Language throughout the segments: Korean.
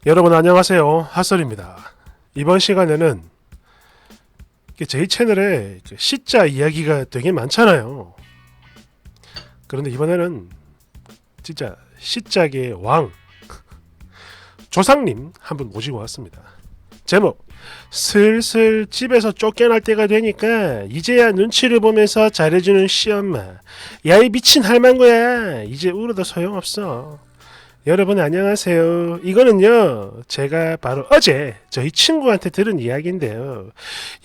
여러분 안녕하세요, 핫설입니다. 이번 시간에는 저희 채널에 시자 이야기가 되게 많잖아요. 그런데 이번에는 진짜 시자계의 왕 조상님 한 분 모시고 왔습니다. 제목, 슬슬 집에서 쫓겨날 때가 되니까 이제야 눈치를 보면서 잘해주는 시엄마. 야, 이 미친 할망구야, 이제 울어도 소용없어. 여러분 안녕하세요. 이거는요, 제가 바로 어제 저희 친구한테 들은 이야기인데요.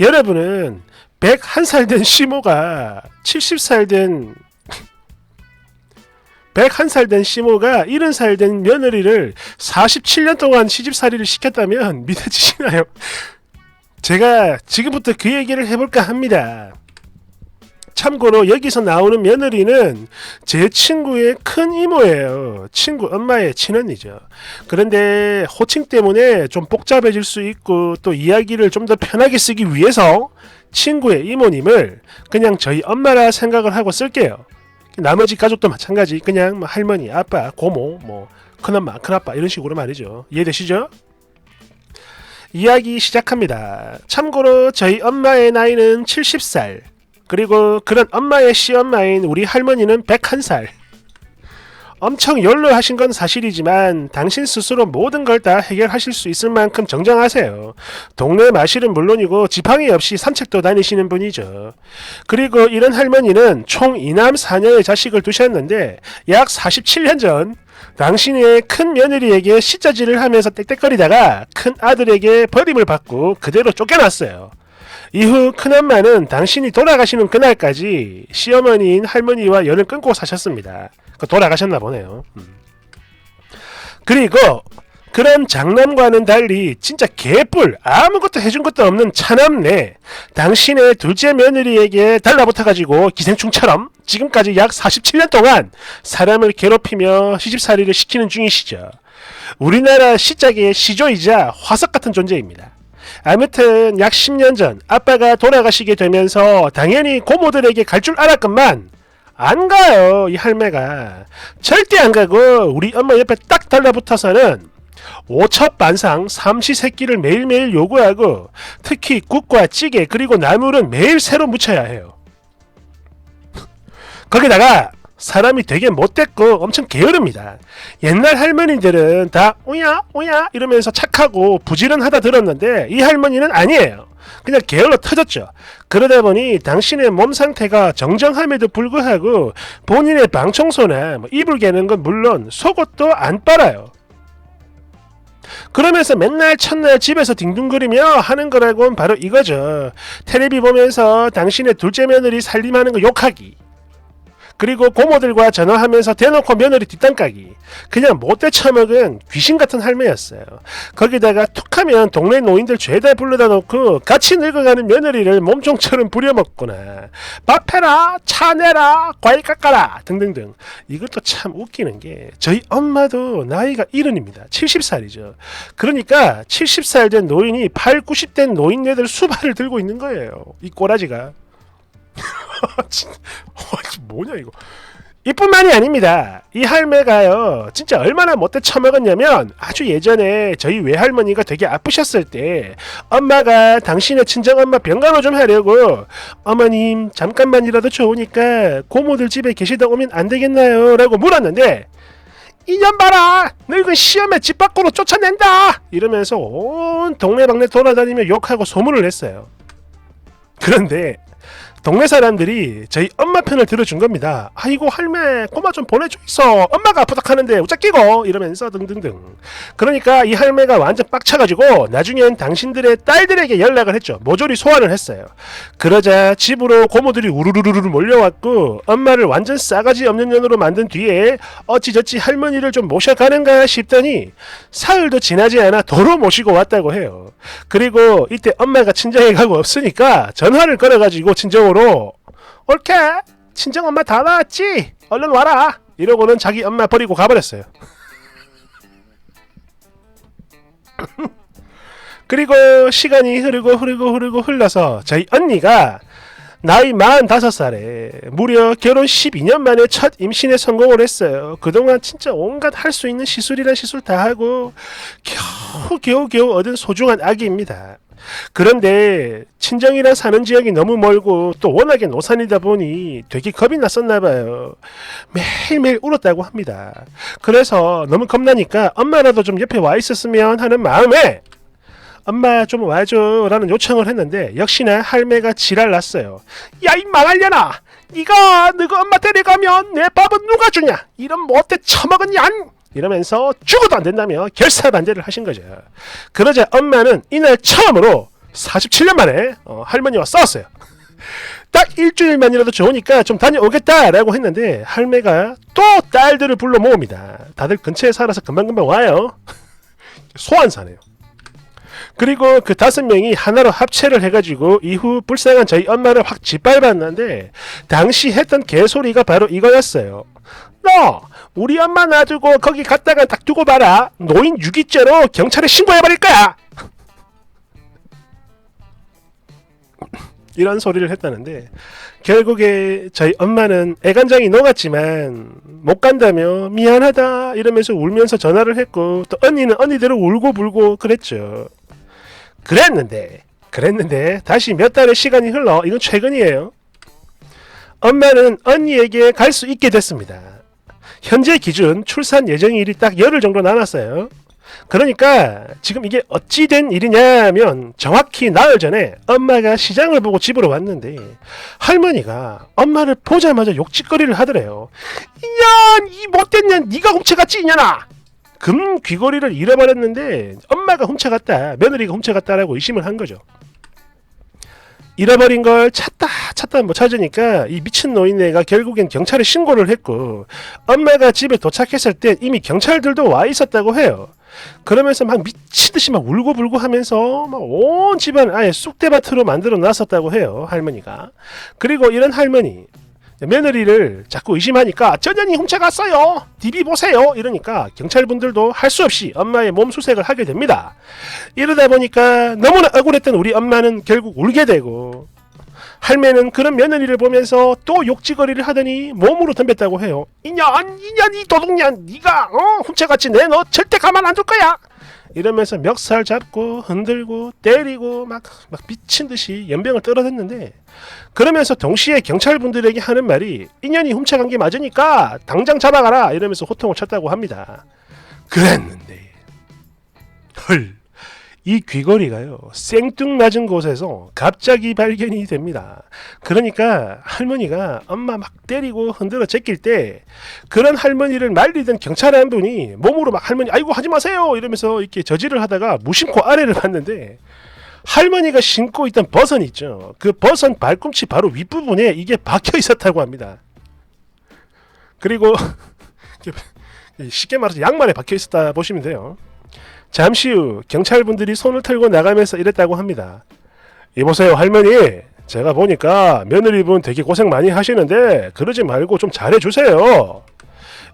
여러분은 101살 된 시모가 70살 된 101살 된 시모가 70살 된 며느리를 47년 동안 시집살이를 시켰다면 믿어지시나요? 제가 지금부터 그 얘기를 해볼까 합니다. 참고로 여기서 나오는 며느리는 제 친구의 큰 이모예요. 친구 엄마의 친언니죠. 그런데 호칭 때문에 좀 복잡해질 수 있고 또 이야기를 좀 더 편하게 쓰기 위해서 친구의 이모님을 그냥 저희 엄마라 생각을 하고 쓸게요. 나머지 가족도 마찬가지. 그냥 뭐 할머니, 아빠, 고모, 뭐 큰엄마, 큰아빠 이런 식으로 말이죠. 이해되시죠? 이야기 시작합니다. 참고로 저희 엄마의 나이는 70살. 그리고 그런 엄마의 시엄마인 우리 할머니는 101살. 엄청 연로하신 건 사실이지만 당신 스스로 모든 걸 다 해결하실 수 있을 만큼 정정하세요. 동네 마실은 물론이고 지팡이 없이 산책도 다니시는 분이죠. 그리고 이런 할머니는 총 2남 4녀의 자식을 두셨는데 약 47년 전 당신의 큰 며느리에게 시자질을 하면서 떽떽거리다가 큰 아들에게 버림을 받고 그대로 쫓겨났어요. 이후 큰엄마는 당신이 돌아가시는 그날까지 시어머니인 할머니와 연을 끊고 사셨습니다. 돌아가셨나 보네요. 그리고 그런 장남과는 달리 진짜 개뿔 아무것도 해준 것도 없는 차남네 당신의 둘째 며느리에게 달라붙어가지고 기생충처럼 지금까지 약 47년 동안 사람을 괴롭히며 시집살이를 시키는 중이시죠. 우리나라 시자계의 시조이자 화석 같은 존재입니다. 아무튼 약 10년 전 아빠가 돌아가시게 되면서 당연히 고모들에게 갈 줄 알았건만 안 가요. 이 할매가 절대 안 가고 우리 엄마 옆에 딱 달라붙어서는 오첩반상 삼시세끼를 매일매일 요구하고 특히 국과 찌개 그리고 나물은 매일 새로 무쳐야 해요. 거기다가 사람이 되게 못됐고 엄청 게으릅니다. 옛날 할머니들은 다 오야 오야 이러면서 착하고 부지런하다 들었는데 이 할머니는 아니에요. 그냥 게을러 터졌죠. 그러다 보니 당신의 몸 상태가 정정함에도 불구하고 본인의 방 청소나 이불 개는 건 물론 속옷도 안 빨아요. 그러면서 맨날 첫날 집에서 뒹둥거리며 하는 거라곤 바로 이거죠. 텔레비 보면서 당신의 둘째 며느리 살림하는 거 욕하기. 그리고 고모들과 전화하면서 대놓고 며느리 뒷담 까기. 그냥 못돼 처먹은 귀신같은 할매였어요. 거기다가 툭하면 동네 노인들 죄다 불러다 놓고 같이 늙어가는 며느리를 몸종처럼 부려먹거나 밥해라, 차 내라, 과일 깎아라 등등등. 이것도 참 웃기는 게 저희 엄마도 나이가 70입니다. 70살이죠. 그러니까 70살 된 노인이 8, 90된 노인네들 수발을 들고 있는 거예요. 이 꼬라지가. 뭐냐 이거. 이뿐만이 아닙니다. 이 할매가요 진짜 얼마나 못돼 처먹었냐면 아주 예전에 저희 외할머니가 되게 아프셨을 때 엄마가 당신의 친정엄마 병간호 좀 하려고 어머님 잠깐만이라도 좋으니까 고모들 집에 계시다 오면 안 되겠나요? 라고 물었는데 이년 봐라 늙은 시엄마 집 밖으로 쫓아낸다 이러면서 온 동네방네 돌아다니며 욕하고 소문을 냈어요. 그런데 동네 사람들이 저희 엄마 편을 들어준 겁니다. 아이고 할매 꼬마 좀 보내줘 있어. 엄마가 아프다 하는데 우짜 끼고 이러면서 등등등. 그러니까 이 할매가 완전 빡쳐가지고 나중엔 당신들의 딸들에게 연락을 했죠. 모조리 소환을 했어요. 그러자 집으로 고모들이 우르르르 몰려왔고 엄마를 완전 싸가지 없는 년으로 만든 뒤에 어찌저찌 할머니를 좀 모셔가는가 싶더니 사흘도 지나지 않아 도로 모시고 왔다고 해요. 그리고 이때 엄마가 친정에 가고 없으니까 전화를 걸어가지고 친정으로 옳게 친정엄마 다 나왔지? 얼른 와라 이러고는 자기 엄마 버리고 가버렸어요. 그리고 시간이 흐르고 흘러서 저희 언니가 나이 45살에 무려 결혼 12년 만에 첫 임신에 성공을 했어요. 그동안 진짜 온갖 할 수 있는 시술이란 시술 다 하고 겨우 얻은 소중한 아기입니다. 그런데 친정이랑 사는 지역이 너무 멀고 또 워낙에 노산이다 보니 되게 겁이 났었나 봐요. 매일매일 울었다고 합니다. 그래서 너무 겁나니까 엄마라도 좀 옆에 와 있었으면 하는 마음에 엄마 좀 와줘 라는 요청을 했는데 역시나 할매가 지랄 났어요. 야 이 망할려나, 네가 너가 엄마 데려가면 내 밥은 누가 주냐, 이런 못돼 처먹었냐, 이러면서 죽어도 안 된다며 결사반대를 하신 거죠. 그러자 엄마는 이날 처음으로 47년 만에 할머니와 싸웠어요. 딱 일주일만이라도 좋으니까 좀 다녀오겠다라고 했는데 할매가 또 딸들을 불러 모읍니다. 다들 근처에 살아서 금방금방 와요. 소환사네요. 그리고 그 5명이 하나로 합체를 해가지고 이후 불쌍한 저희 엄마를 확 짓밟았는데 당시 했던 개소리가 바로 이거였어요. 너 우리 엄마 놔두고 거기 갔다가 딱 두고 봐라. 노인 유기죄로 경찰에 신고해버릴 거야. 이런 소리를 했다는데 결국에 저희 엄마는 애간장이 녹았지만 못 간다며 미안하다 이러면서 울면서 전화를 했고 또 언니는 언니대로 울고 불고 그랬죠. 그랬는데 다시 몇 달의 시간이 흘러 이건 최근이에요. 엄마는 언니에게 갈 수 있게 됐습니다. 현재 기준 출산 예정일이 딱 열흘 정도 남았어요. 그러니까 지금 이게 어찌 된 일이냐면 정확히 나흘 전에 엄마가 시장을 보고 집으로 왔는데 할머니가 엄마를 보자마자 욕짓거리를 하더래요. 이년 이 못된 년 네가 훔쳐갔지 이년아. 금 귀걸이를 잃어버렸는데 엄마가 훔쳐갔다, 며느리가 훔쳐갔다라고 의심을 한 거죠. 잃어버린 걸 찾다 못 찾으니까 이 미친 노인네가 결국엔 경찰에 신고를 했고 엄마가 집에 도착했을 때 이미 경찰들도 와 있었다고 해요. 그러면서 막 미치듯이 막 울고불고 하면서 막 온 집안을 아예 쑥대밭으로 만들어 놨었다고 해요, 할머니가. 그리고 이런 할머니 며느리를 자꾸 의심하니까 전현이 훔쳐갔어요, DB 보세요 이러니까 경찰분들도 할 수 없이 엄마의 몸 수색을 하게 됩니다. 이러다 보니까 너무나 억울했던 우리 엄마는 결국 울게 되고 할매는 그런 며느리를 보면서 또 욕지거리를 하더니 몸으로 덤볐다고 해요. 이년이 도둑년, 네가 훔쳐갔지, 내 너 절대 가만 안 둘 거야 이러면서 멱살 잡고 흔들고 때리고 막 미친듯이 연병을 떨어댔는데 그러면서 동시에 경찰분들에게 하는 말이 인연이 훔쳐간 게 맞으니까 당장 잡아가라 이러면서 호통을 쳤다고 합니다. 그랬는데 헐, 이 귀걸이가요 생뚱맞은 곳에서 갑자기 발견이 됩니다. 그러니까 할머니가 엄마 막 때리고 흔들어 제낄 때 그런 할머니를 말리던 경찰 한 분이 몸으로 막 할머니 아이고 하지 마세요 이러면서 이렇게 저지를 하다가 무심코 아래를 봤는데 할머니가 신고 있던 버선이 있죠. 그 버선 발꿈치 바로 윗부분에 이게 박혀 있었다고 합니다. 그리고 쉽게 말해서 양말에 박혀 있었다 보시면 돼요. 잠시 후 경찰분들이 손을 털고 나가면서 이랬다고 합니다. 이보세요 할머니, 제가 보니까 며느리분 되게 고생 많이 하시는데 그러지 말고 좀 잘해주세요.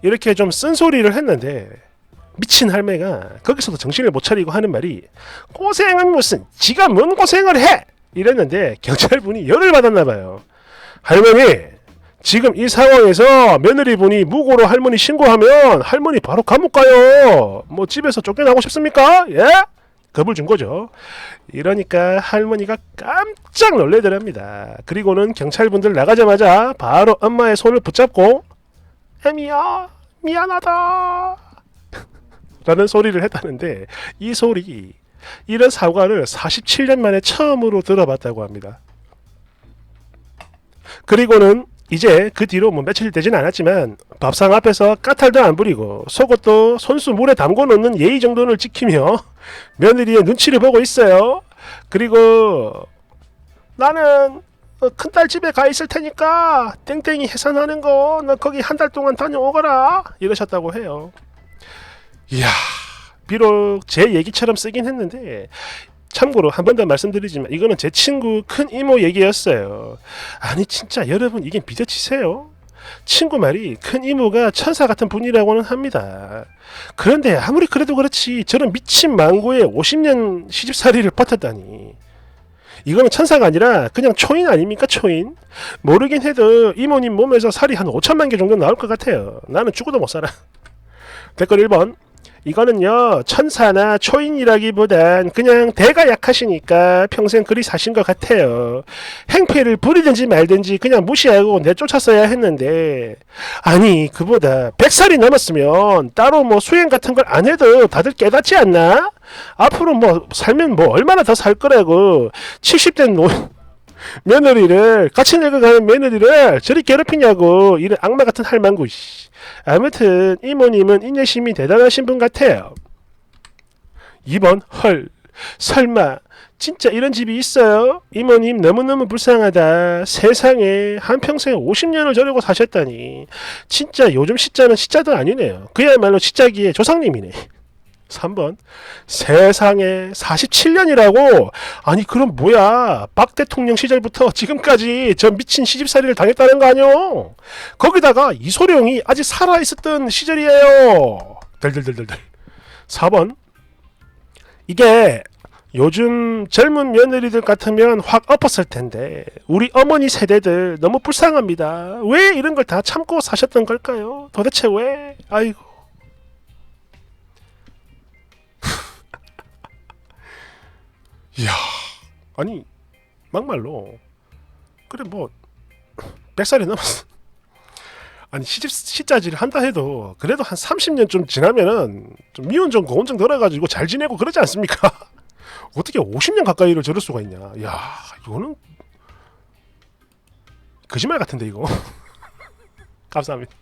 이렇게 좀 쓴소리를 했는데 미친 할매가 거기서도 정신을 못 차리고 하는 말이 고생은 무슨 지가 뭔 고생을 해 이랬는데 경찰분이 열을 받았나봐요. 할머니, 지금 이 상황에서 며느리분이 무고로 할머니 신고하면 할머니 바로 감옥 가요. 뭐 집에서 쫓겨나고 싶습니까? 예? 겁을 준 거죠. 이러니까 할머니가 깜짝 놀래더랍니다. 그리고는 경찰분들 나가자마자 바로 엄마의 손을 붙잡고 애미야 미안하다 라는 소리를 했다는데 이 소리, 이런 사과를 47년 만에 처음으로 들어봤다고 합니다. 그리고는 이제 그 뒤로 뭐 며칠 되진 않았지만 밥상 앞에서 까탈도 안 부리고 속옷도 손수 물에 담궈 놓는 예의 정도는 지키며 며느리의 눈치를 보고 있어요. 그리고 나는 큰딸 집에 가 있을 테니까 땡땡이 해산하는 거 너 거기 한 달 동안 다녀오거라 이러셨다고 해요. 이야, 비록 제 얘기처럼 쓰긴 했는데 참고로 한 번 더 말씀드리지만 이거는 제 친구 큰 이모 얘기였어요. 아니 진짜 여러분 이게 믿어지세요? 친구 말이 큰 이모가 천사 같은 분이라고는 합니다. 그런데 아무리 그래도 그렇지 저런 미친 망고에 50년 시집살이를 버텼다니 이거는 천사가 아니라 그냥 초인 아닙니까 초인? 모르긴 해도 이모님 몸에서 살이 한 5천만 개 정도 나올 것 같아요. 나는 죽어도 못 살아. 댓글 1번. 이거는요 천사나 초인이라기보단 그냥 대가 약하시니까 평생 그리 사신 것 같아요. 행패를 부리든지 말든지 그냥 무시하고 내쫓았어야 했는데, 아니 그보다 100살이 넘었으면 따로 뭐 수행 같은 걸 안 해도 다들 깨닫지 않나? 앞으로 뭐 살면 뭐 얼마나 더 살 거라고 70대 며느리를 같이 늙어가는 며느리를 저리 괴롭히냐고, 이런 악마 같은 할망구. 아무튼 이모님은 인내심이 대단하신 분 같아요. 2번. 헐, 설마 진짜 이런 집이 있어요? 이모님 너무너무 불쌍하다. 세상에 한평생 50년을 저러고 사셨다니. 진짜 요즘 시자는 시자도 아니네요. 그야말로 시자기의 조상님이네. 3번. 세상에 47년이라고? 아니 그럼 뭐야, 박 대통령 시절부터 지금까지 저 미친 시집살이를 당했다는 거 아니요? 거기다가 이소룡이 아직 살아있었던 시절이에요. 덜덜덜덜덜. 4번. 이게 요즘 젊은 며느리들 같으면 확 엎었을 텐데 우리 어머니 세대들 너무 불쌍합니다. 왜 이런 걸 다 참고 사셨던 걸까요? 도대체 왜? 아이고. 이야, 아니 막말로 그래 뭐 100살이 넘었어. 아니 시자질을 한다 해도 그래도 한 30년 좀 지나면은 좀 미운정 고운정 들어가지고 잘 지내고 그러지 않습니까? 어떻게 50년 가까이를 저럴 수가 있냐. 야, 이거는 거짓말 같은데 이거. 감사합니다.